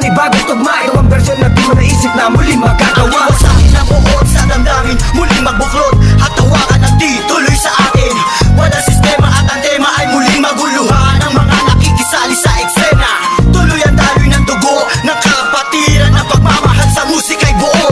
panibagong tugma. Ito ang bersyon na di mo naisip na muling magagawa. Ang sa akin ang buod sa damdamin, muling magbuklod at tawakan ng di tuloy sa atin. Wala sistema at ang tema ay muling maguluhan. Ang mga nakikisali sa eksena, tuloy ang daloy ng dugo ng kapatiran. Ang pagmamahal sa musika'y buo,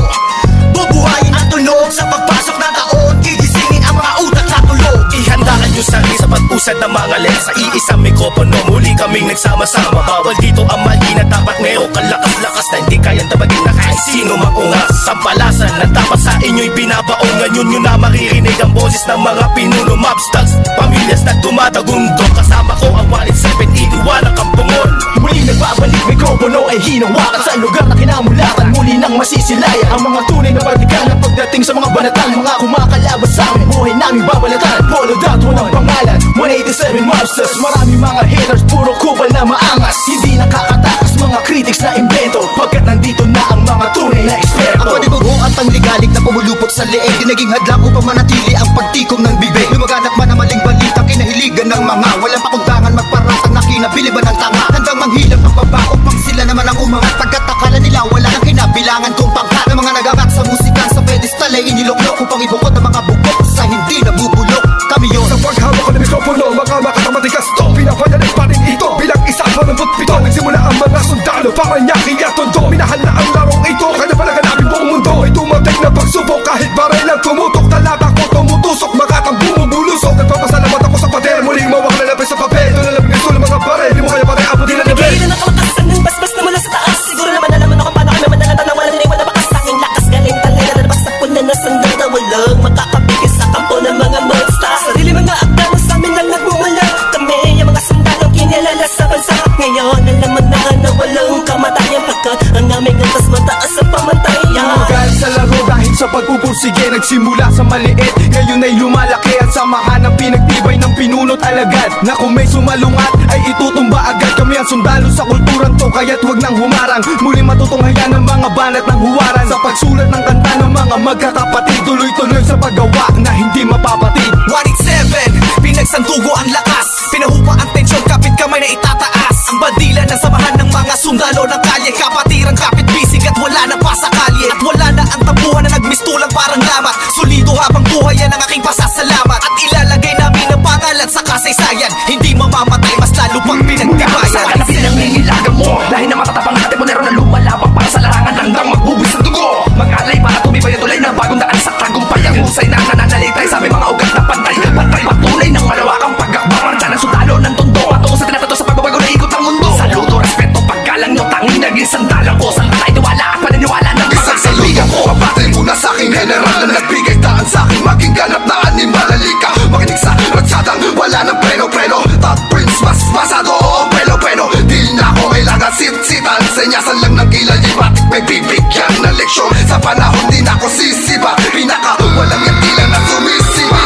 bubuhayin ang tunog sa pagpasok na taon. Gigisingin ang mga utak na tulog. Ihandaan nyo sarili sa pag-usad ng mga lens. Sa iisang mikropono, muli kaming nagsama-sama. Bawal dito ang mali na dapat ngayon kalakas-lakas na hindi kayang tabagin na kahit sino maungas. Sampalasan na dapat sa inyo'y binabaon. Ngayon nyo na maririnig ang boses ng mga pinuno, mobsters, pamilyas na dumadagundong. Kasama ko ang 187, iniwanan kang bungon. Muli nagbabalik, mikropono ay hinawakan sa lugar na kinamulatan. Muli nang masisilayan ang mga tunay na balikan. Ang pagdating sa mga banatan, mga kumakalabas sa amin, buhay namin babalatan. Polo dot, walang pangalan, 187 mobsters. Maraming mga haters, puro kupal na maangas. Hindi nakakatakas mga critics na invento, pagkat nandito na ang mga tunay na eksperto. Ang panibugo at pangligalig na pumulupot sa leeg, di naging hadlang upang manatili ang pagtikom ng bibig. Lumaganap man ang maling balita, kinahiligan ng mga walang pakundangan, magparatang na kinabiliban ng tanga. Handang manghilap ang baba upang sila naman ang umangat, pagkat akala nila wala nang kinabilangan kung pangkat. Ang mga nagangat sa musika sa pedestal ay iniloklok upang ibukod ang mga bukok sa hindi nabubulok. Kami yun Sa paghawak ko ng mikropono, mga makatamatigas to, pinapayanig pa rin ito bilang isa pa ng putpito. Nagsimula ang mga sundalo, Paranaque at Tondo. Minahal na ang larong ito, kaya pala ganapin buong mundo. Ay dumating na pagsubok, kahit baray lang tumutok. Talata ko tumutusok, makatang bumubulusok. Nagpapasalamat ako sa pader, muling mawak na lapis sa papel. Doon na labing gusto ng mga barel, di mo kaya pare abutin na level. Bigay na ng kalakasan ng basbas na mula sa taas. Siguro naman alam mo na kung paano kami manalatan ng walang naiwan na bakas. Tanging lakas galing talay na nabaksak po na nasandal na walang makakapigil sa kampo ng mga monster. Sarili mga akta na sa amin lang nagmumula. Kami yung mga sundalong kinilala sa bansa. Ngayon alam mo na walang kamatayan, pagkat ang aming antas mataas sa pamantayan. Magal sa laro dahil sa pagpupursige, nagsimula sa maliit, ngayon ay lumalaki. At samahan ng pinagtibay ng pinunot alagad, na kung may sumalungat ay itutumba agad. Kami ang sundalo sa kulturang to, kaya't huwag nang humarang. Muli matutunghayan ng mga banat ng huwaran, sa pagsulat ng kanta ng mga magkakapatid. Tuloy-tuloy sa paggawa na hindi mapapatid. 187, pinagsantugo ang lakas, pinahupa ang tensyon, kapit kamay na itataas. Ang bandila ng samahan ng mga sundalo ng kalye, kapatiran, kapit bisig at wala na pa sa kalye. At wala na ang tabuhan na nagmistulang parang lamat. Solido habang buhay yan ang aking pasasalamat. At ilalagay namin ang pangalan sa kasaysayan, hindi mamamatay, mas lalo pang pinagtibayan. Saka na pinangingilagan mo, dahil na matatapang ang demonero na lumalabang para sa larangan hanggang magbubis ng dugo. Mag-alay para tumibay at tulay ng bagong daan sa tagumpay. Ang husay na nananalitay sa may mga ugat na pantay. Pantay patunay ng malawakang pagkakbarang ng sundalo ng tondo. Patungo sa tinatato sa pagbabago na ikot ang mundo. Saludo, respeto, paggalang nyo, tanging naging sandalang ko. Sa tatay, tiwala at paniniwala ng mga Salugan ko ang batay muna sa aking general na nagbigay taan sa aking maging ganap na animal. Halika, makinig sa ratsadang wala ng preno-preno. Top Prince, mas masado, oo, pelo-pelo. Di na ako kailangan sit-sitan, senyasan lang ng kilay. Batik may bibigyan na leksyon, sa panahon di na ako sisiba. Pinaka walang yung tila na sumisiba.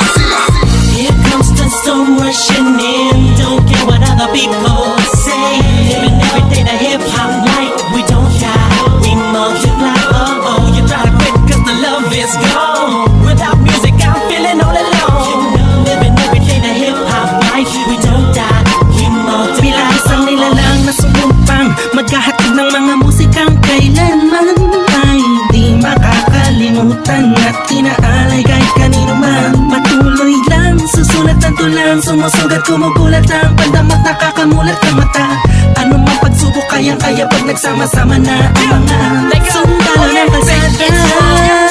Here comes the storm rushing in. Don't care what other people say. Living every day the hip hop life. We don't die, we multiply. Oh, you try to quit 'cause the love is gone. Without music, I'm feeling all alone. Living every day the hip hop life. We don't die, we multiply. Bilang isang nilalang na sumumpang, maghahatid ng mga musikang kailanman ay di makakalimutan at inaalay kahit kanino man. Patuloy lang, susulat ng tulang, sumusugat, kumugulat ang pandamat, nakakamulat ng mata. Ano mang pagsubok, kayang-kaya pag nagsama-sama na ang mga sundalo ng kalsada.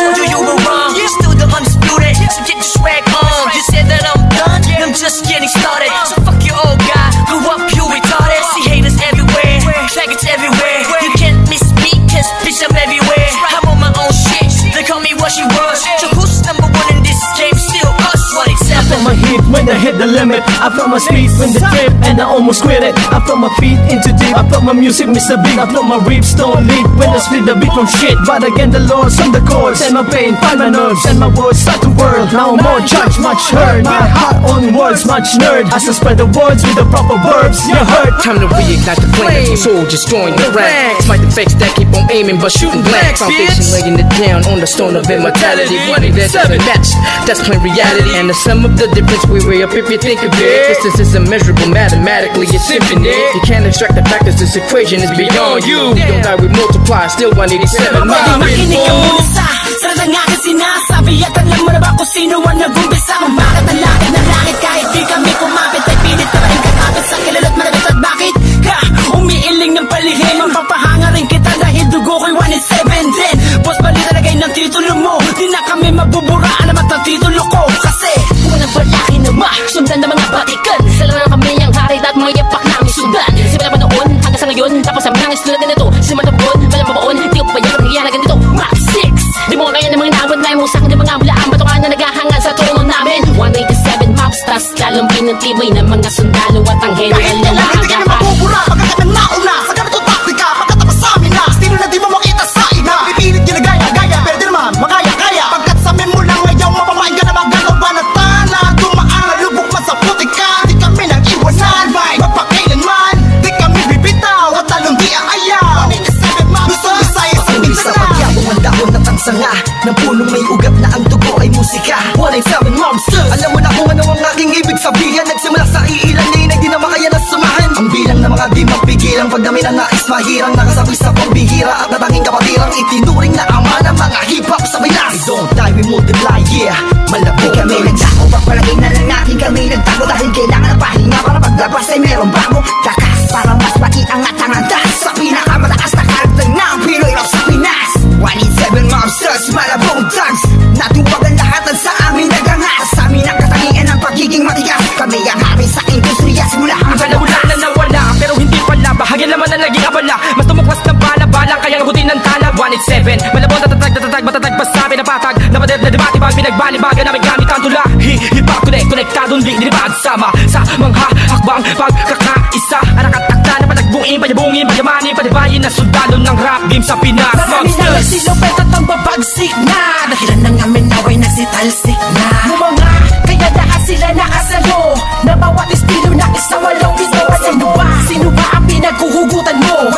Told you were wrong, you're still the undisputed. So get your swag on, you said that I'm done, I'm just getting started. So fuck your old guy, grew up you retarded. See haters everywhere, faggots everywhere. You can't miss me, cause bitch I'm everywhere. I'm on my own shit, they call me what she was. So who's number one in this game? Still us, I felt 187. my heat when I hit the limit. I felt my speed when the trip and I almost quit it. I felt my feet into deep. I felt my music Mr. Big. I felt my reefs don't leak when I split the beat from shit. But again the Lord's on the chords and my pain find my nerves and my words start to whirl. Now more judge, much heard. My heart on words, much nerd. As I spread the words with the proper verbs, you heard. Time to reignite the flame. Soldiers join the ranks. Fight the fakes that keep on aiming but shooting blanks. Foundation laying it down on the stone of immortality. 187 match, that's plain reality. And the sum of the difference we weigh up everything think of it. Distance is immeasurable mathematically, it's infinite. You can't extract the fact that this equation is beyond you. Don't die, we multiply, still 187 Pwede miles. makinig ka muna sa sarang ng aking sinasabi. At alam mo na ba kung sino ang nag-umpisa? Kung bakit ang lakad ng langit kahit di kami kumapit ay pilit ka rin kakapit sa kilala't malabit. At bakit ka umiiling ng palihim? Ang papahanga rin kita dahil dugo ko'y 187 din. Boss, bali talagay ng titulo mo. Di na kami mabuburaan naman ng titulo ko. Kasi walang balaki na sundan ng mga batikan. Sila lang kami ang hari at mga yapak namin sundan. Simula pa noon hanggang sa ngayon. Tapos ang nangis tulad na ito. Simula na buon, walang mabaon. Di ko pa yan nangyayari na ganito. Map 6. Di mo kaya ng mga nawad na yung musang ng mga bulaan. Bato ka na naghahanga sa tulong namin. 187 maps, tas lalong pinatibay ng mga sundalo at ang general Kahit na kailan hindi ka na maagapan. mabubura Pagkat ng nauna Sa ganitong taktika Pagkatapos sa amin na Estilo na di mo makita sa ina Pipilit ginagaya-gaya Pero di naman makaya-kaya Pagkat sa mo lang ngayon Mapamain ka na magagawa na tana Dumaan na lubok man sa putika Di kami nang iwanan Mapakailanman Di kami bibitaw At talong di ang ayaw 187 maps Gusto Visayas sa Patuloy sa pagyabong ang dahon at ang sanga ng punong may ugat na ang dugo ay musika. 187 monsters. Alam mo na kung ano ang aking ibig sabihin. Nagsimula sa iilanin ay di na makaya na sumahan. Ang bilang ng mga di mapigilang pagdami na nais mahirang nakasabay sa pambihira at natanging kapatirang itinuring na ama ng mga hip-hop sa Pinas. We don't die, we multiply, yeah. Malabo Kami nagtako Pagpalagay na lang natin Kami nagtago Dahil kailangan ng pahinga Para paglabas ay meron bago Lakas para mas maiangat ang andas Sa pinakamataas na karakter ng Pinoy rap sa Pinas 187 monsters Malabong thugs Natuwag ang lahatan sa amin nagangas Sa amin ang katangian ng pagiging matigas Kami ang hari sa industriya Simula ang Wala na nawala pero hindi pala. Bahagi naman na naging abala. Mas tumuklas ng bala-balang kaya nagutin ng tala. 187 malabon tatatag matatag pasabi na patag. Napader na debate pag pinagbalibagan namin gamit ang tula. Hip-hop konektadong linilibad sama sa mga hakbang pagkakaisa. Arakatakta na patagbuin, payabungin, payamanin, padibayin na sundalo ng rap game sa Pinas. Marami na Monsters. nasilupet at ang babagsik na dahilan ng amin naway nagsitalsik na Mga kaya lahat sila nakasalo Na bawat estilo na isawalaw ito. Sino ba? Sino ba ang pinaghuhugutan mo?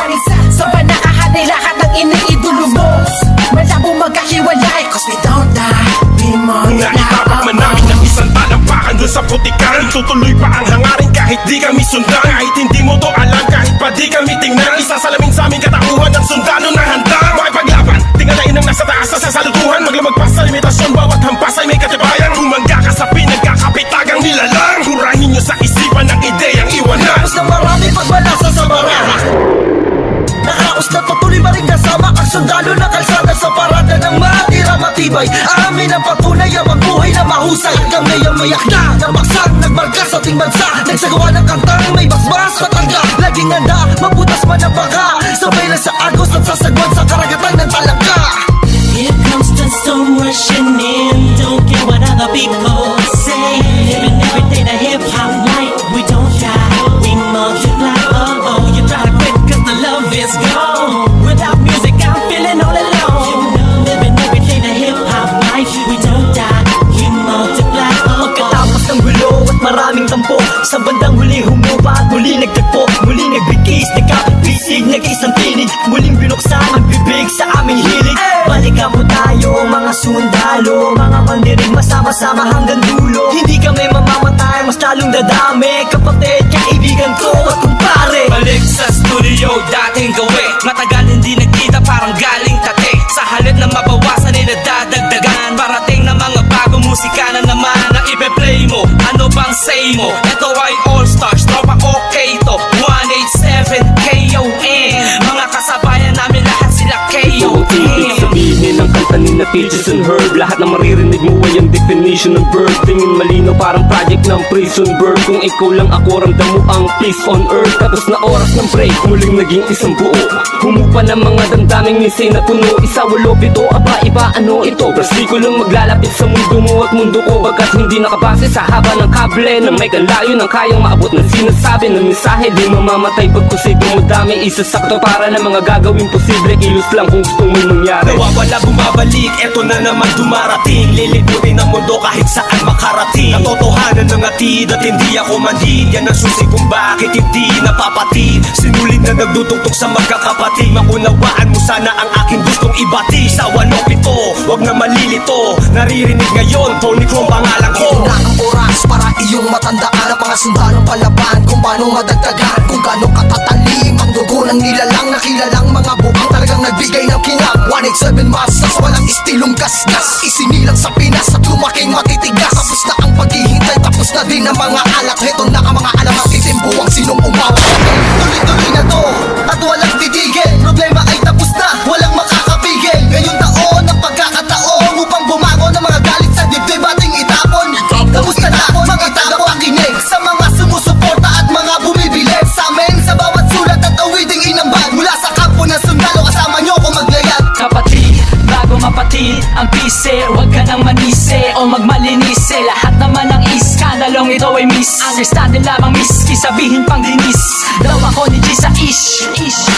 Sa ba nakahanay lahat ng iniidolo mo? Malabo magkahiwalay Cause we don't die, we Naitapak man namin ng isang talampakan dun sa putikan Tutuloy pa ang hangarin kahit di kami sundan Kahit hindi mo to alam, kahit pa di kami tingnan Isasalamin sa aming katauhan ng sundalo na handa Makipaglaban, tingalain ang nasa taas sa sasalutuhan Maglamagpas sa limitasyon, bawat hampas ay may katibayan Humangga ka sa pinagkakapitagang nilalang Hurahin nyo sa isipan ng ideyang iwanan na marami pagbalasa sa baraha. Nakaos na patuloy pa rin kasama ang sundalo na kalsada sa parada ng matira matibay. Amin ang patunay ang magbuhay na mahusay. Kami ang mayak na baksak, nagmarka sa ating bansa. Nagsagawa ng kantang may basbas sa tangga. Laging handa, mabutas man ang baka. Sabay lang sa agos at sasagwan sa karagatan ng talangka. Here comes the storm rushing in. Don't care what other people say. Living every day the hip hop life. We don't die, we multiply. Oh, you try to quit cause the love is gone. Without music, I'm feeling all alone. Living every day the hip hop life. We don't die, we multiply. Pagkatapos ng gulo at maraming tampo, sa bandang huli humupa at muli nagtagpo. Muli nagbigis, nagkakabisig, nag-isang tinig. Muling binuksan ang bibig sa aming hilig. Balikan po tayo mga sundalo, mga mandirig masama-sama hanggang dulo. Hindi kami mamamatay, mas lalong dadami. Kapatid, kaibigan ko at kumpare. Balik sa studio, dating gawi. Matagal hindi nagkita, parang galing tate. Sa halip na mabawasan, dadagdagan. Parating na mga bagong musika na naman na ipe-play mo. Ano bang say mo? Ito ay All Stars, tropa okay to 187 KON. Mga kasabayan namin lahat sila KON. Ibig sabihin ng kanta ni na Peaches and Herb. Lahat na maririnig mo ay ang definition ng bird. Tingin malino parang project ng prison bird. Kung ikaw lang ako, ramdam mo ang peace on earth. Tapos na oras ng break, muling naging isang buo. Humupa ng mga damdaming nisay na puno. Isa, walo, pito, aba, iba, ano ito? Versikulong maglalapit sa mundo mo at mundo ko. Bagkat hindi nakabase sa haba ng kable na may kalayo ng kayang maabot ng sinasabi ng mensahe. Di mamamatay pagkusito mo dami. Isasakto para ng mga gagawin posible. Ilos lang kung gusto mo mangyari. Nawawala bumabalik, eto na naman dumarating Liliputin ang mundo kahit saan makarating Natotohanan ng atid at hindi ako manhid Yan ang susi kung bakit hindi napapatid Sinulid na nagdudugtog sa magkakapatid Maunawaan mo sana ang aking gustong ibati Sa 1 o 7 to, wag na malilito. Naririnig ngayon, Tony Chrome pangalan ko. Ito na ang oras para iyong matandaan ang mga sundalong palaban, kung paano madagdagan, kung gaano katatalim ang dugo ng nilalang na kilalang mga buang talagang nagbigay ng kinang. 187 Masters, walang istilong gasgas, isinilang sa Pinas at lumaking matitigas. Tapos na ang paghihintay, tapos na din ang mga alak. Heto na ang mga alamat, titimbuang sinong umawak. Tuloy-tuloy na to, at walang titigil. Problema ay tapos na, walang makakapigil. Ngayong taon ang pagkakataon upang bumangon ng mga galit sa dibdib ating itapon. Kamusta na mga tagapakinig sa mga sumusuporta at mga bumibili sa amin sa bawat sulat at awiding inambag mula sa kampo ng sundalo, kasama nyo kung maglayag. Kapatid, bago mapatid ang pise, huwag ka nang manise o magmalinise. Lahat naman ng iskandalong ito ay misunderstanding lamang, miski sabihin pang dinis. Daw ako ni G sa ish.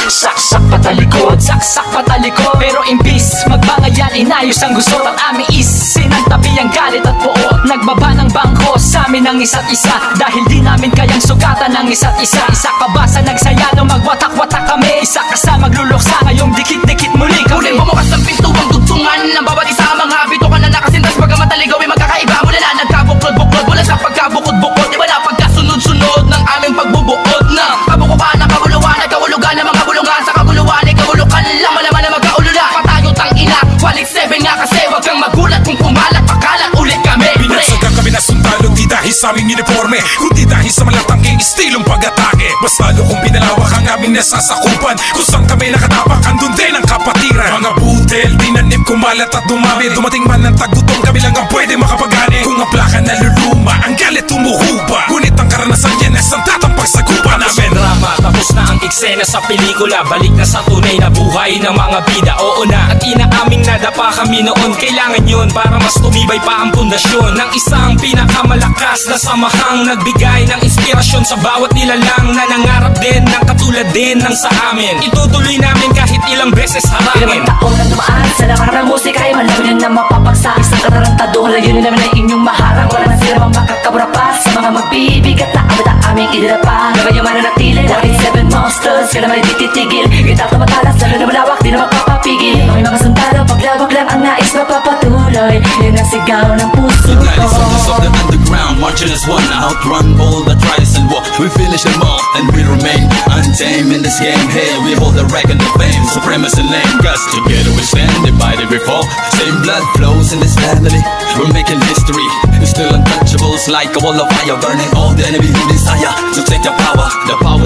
Saksak patalikod, saksak patalikod. Pero imbis magbangayan, inayos ang gusto at aming sinantabi ang galit at puot. Nagbaba ng bangko sa amin ng isa't isa, dahil di namin kayang sugatan ng isa't isa. Isa ka ba sa nagsaya nung magwatak-watak kami? Isa ka sa magluluksa ngayong dikit-dikit muli kami. Ngunit bumukas ang pinto ang dugtungan ng bawat isa. Mga bito ka na nakasintas, pagkamat aligaw ay magkakaiba. Mula na nagkabuklod-buklod, mula sa pagkabukod-bukod, iba na pagkasunod-sunod ng aming pagbubuod na kabukuhan ng kabuluhan at kahulugan ng mga bulungan. Sa kabuluhan ay kahulukan lang, malaman na magkaulula. Patayo tang ina, walit 7 nga kasi wag kang magulat kung pumalat, pakalat ulit kami. Binagsagan kami na sundalo, di dahil sa aming uniforme, kundi dahil sa malatangking estilong pag-atake. Mas lalo kung pinalawak ang aming nasasakupan, kung saan kami nakatapak, andun din ang kapatiran. Mga budel, tinanim, kumalat at dumami. Dumating man ng tagutom, kami lang ang pwede makapagani. Kung ang plaka naluluma, ang galit tumuhupa, ngunit ang karanasan yan ay santatang pagsagupa namin. Drama, tapos na ang eksena sa pelikula. Balik na sa tunay na buhay ng mga bida. Oo na, at inaaming nadapa kami noon. Kailangan yun para mas tumibay pa ang pundasyon ng isang pinakamalakas na samahang nagbigay ng inspirasyon sa bawat nilalang na nangarap din ng katulad din ng sa amin. Itutuloy namin kahit ilang beses harangin. Ilang taon na dumaan sa lakas ng musika ay malaman na mapapagsa. Isang katarantadong layunin naman ay inyong maharang. Wala na sila mang makakabura pa sa mga magbibigat na awit ang aming idinapa. Gagayong mananatili, 187 Monsters, kailan may tititigil. Itap na matalas, lalo na malawak, di na magpapapigil. May mga sundalo, paglawak lang ang nais mapapatuloy. Yun ang sigaw ng puso ko. United soldiers of the underground, marching as one, outrun all the trials and war. We finish them all, and we remain untamed in this game. Hey, we hold the record of fame, supremacy lame. Cause together we stand, divided we fall. Same blood flows in this family. We're making history. We're still untouchables, like a wall of fire, burning all the enemy who desire to take the power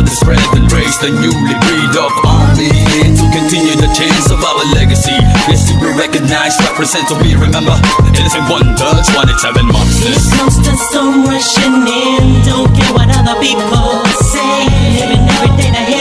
to spread and raise the newly breed of army to continue the chains of our legacy. Yes, to be recognized, represent, so we remember. Innocent wonders, 187 Monsters. Comes the storm rushing in. Don't care what other people say. Living every day to hip